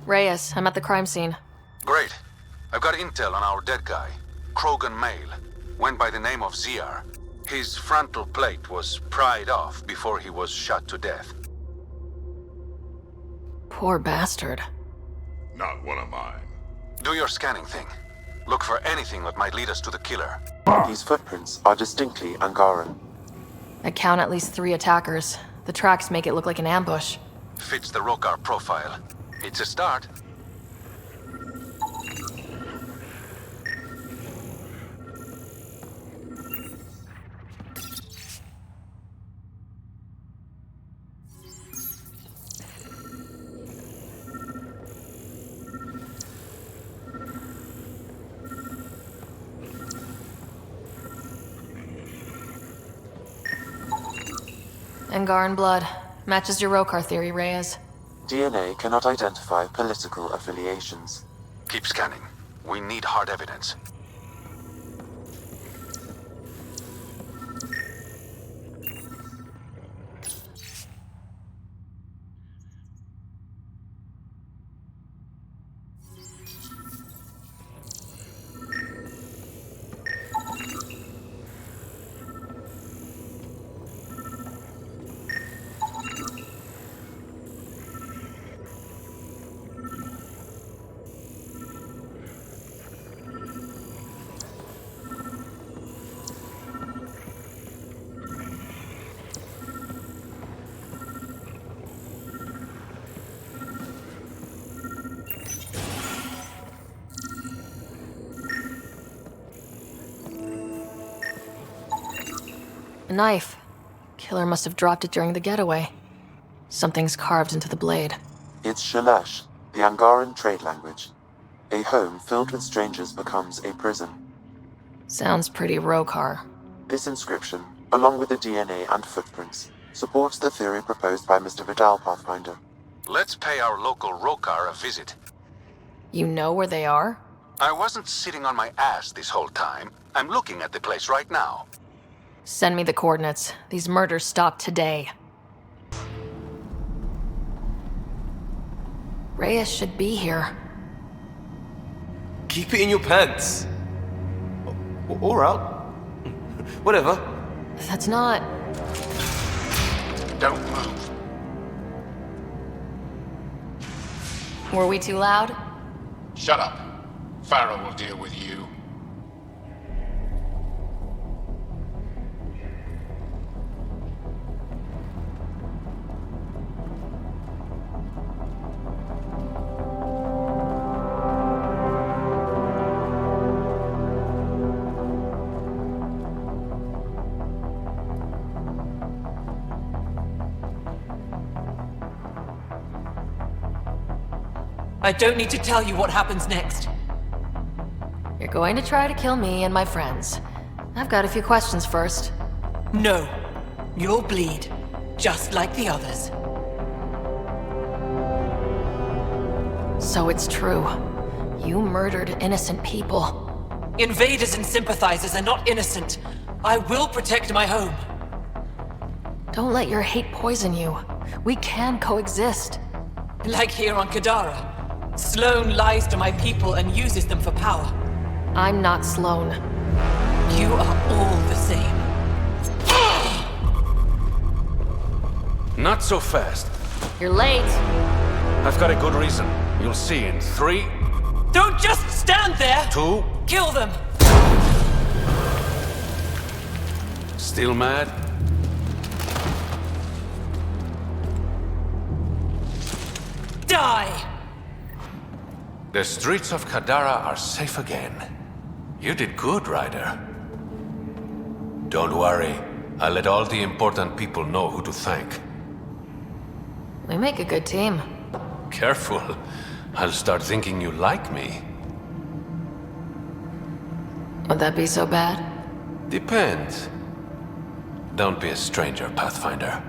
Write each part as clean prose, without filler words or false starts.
Reyes, I'm at the crime scene. Great. I've got intel on our dead guy. Krogan male. Went by the name of Ziar. His frontal plate was pried off before he was shot to death. Poor bastard. Not one of mine. Do your scanning thing. Look for anything that might lead us to the killer. These footprints are distinctly Angaran. I count at least 3 attackers. The tracks make it look like an ambush. Fits the Rokar profile. It's a start. Angaran blood. Matches your Rokar theory, Reyes. DNA cannot identify political affiliations. Keep scanning. We need hard evidence. A knife. Killer must have dropped it during the getaway. Something's carved into the blade. It's Shalash, the Angaran trade language. A home filled with strangers becomes a prison. Sounds pretty Rokar. This inscription, along with the DNA and footprints, supports the theory proposed by Mr. Vidal, Pathfinder. Let's pay our local Rokar a visit. You know where they are? I wasn't sitting on my ass this whole time. I'm looking at the place right now. Send me the coordinates. These murders stop today. Reyes should be here. Keep it in your pants. Or out. Whatever. That's not... Don't move. Were we too loud? Shut up. Farrell will deal with you. I don't need to tell you what happens next. You're going to try to kill me and my friends. I've got a few questions first. No. You'll bleed, just like the others. So it's true. You murdered innocent people. Invaders and sympathizers are not innocent. I will protect my home. Don't let your hate poison you. We can coexist. Like here on Kadara. Sloane lies to my people and uses them for power. I'm not Sloane. You are all the same. Not so fast. You're late. I've got a good reason. You'll see in 3, Don't just stand there! 2... Kill them! Still mad? Die! The streets of Kadara are safe again. You did good, Ryder. Don't worry. I'll let all the important people know who to thank. We make a good team. Careful. I'll start thinking you like me. Would that be so bad? Depends. Don't be a stranger, Pathfinder.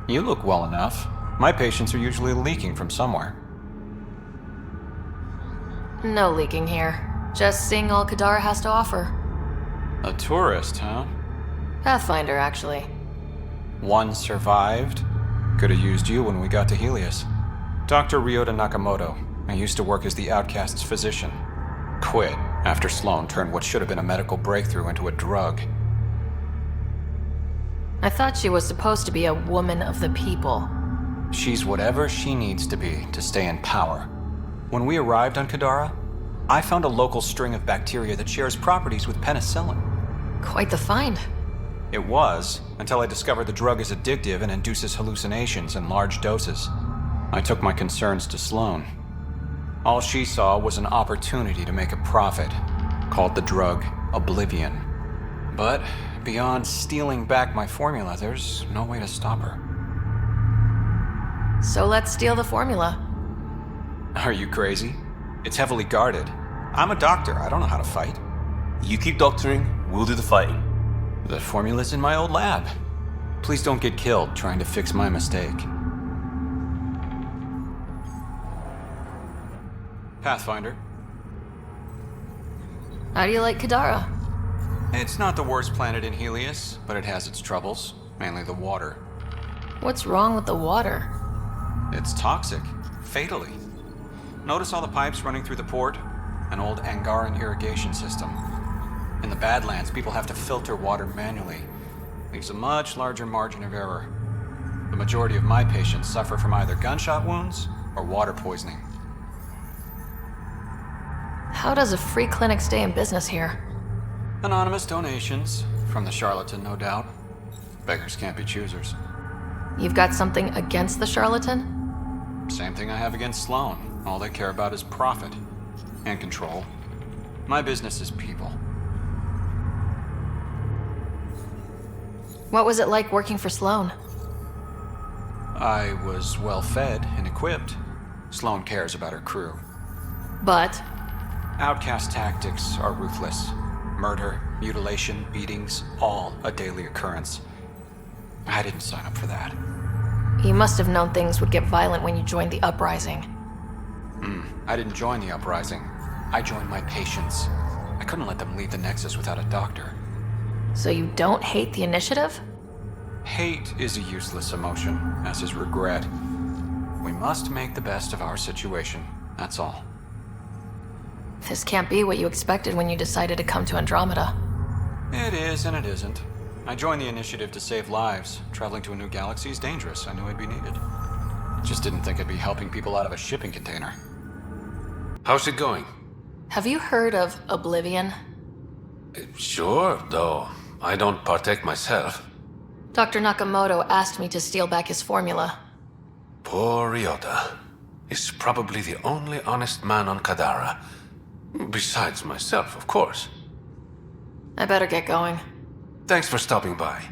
You look well enough. My patients are usually leaking from somewhere. No leaking here. Just seeing all Kadara has to offer. A tourist, huh? Pathfinder, actually. One survived. Could have used you when we got to Helios. Dr. Ryota Nakamoto. I used to work as the outcast's physician. Quit after Sloan turned what should have been a medical breakthrough into a drug. I thought she was supposed to be a woman of the people. She's whatever she needs to be to stay in power. When we arrived on Kadara, I found a local string of bacteria that shares properties with penicillin. Quite the find. It was, until I discovered the drug is addictive and induces hallucinations in large doses. I took my concerns to Sloan. All she saw was an opportunity to make a profit, called the drug Oblivion. But beyond stealing back my formula, there's no way to stop her. So let's steal the formula. Are you crazy? It's heavily guarded. I'm a doctor, I don't know how to fight. You keep doctoring, we'll do the fighting. The formula's in my old lab. Please don't get killed trying to fix my mistake. Pathfinder. How do you like Kadara? It's not the worst planet in Helios, but it has its troubles, mainly the water. What's wrong with the water? It's toxic, fatally. Notice all the pipes running through the port? An old Angaran irrigation system. In the Badlands, people have to filter water manually. Leaves a much larger margin of error. The majority of my patients suffer from either gunshot wounds or water poisoning. How does a free clinic stay in business here? Anonymous donations, from the charlatan, no doubt. Beggars can't be choosers. You've got something against the charlatan? Same thing I have against Sloan. All they care about is profit. And control. My business is people. What was it like working for Sloan? I was well fed and equipped. Sloan cares about her crew. But Outcast tactics are ruthless. Murder, mutilation, beatings, all a daily occurrence. I didn't sign up for that. you must have known things would get violent when you joined the uprising. I didn't join the uprising. I joined my patients. I couldn't let them leave the Nexus without a doctor. So you don't hate the initiative? Hate is a useless emotion, as is regret. We must make the best of our situation, that's all. This can't be what you expected when you decided to come to Andromeda. It is and it isn't. I joined the initiative to save lives. Traveling to a new galaxy is dangerous. I knew I'd be needed. Just didn't think I'd be helping people out of a shipping container. How's it going? Have you heard of Oblivion? Sure, though I don't partake myself. Dr. Nakamoto asked me to steal back his formula. Poor Ryota. He's probably the only honest man on Kadara. Besides myself, of course. I better get going. Thanks for stopping by.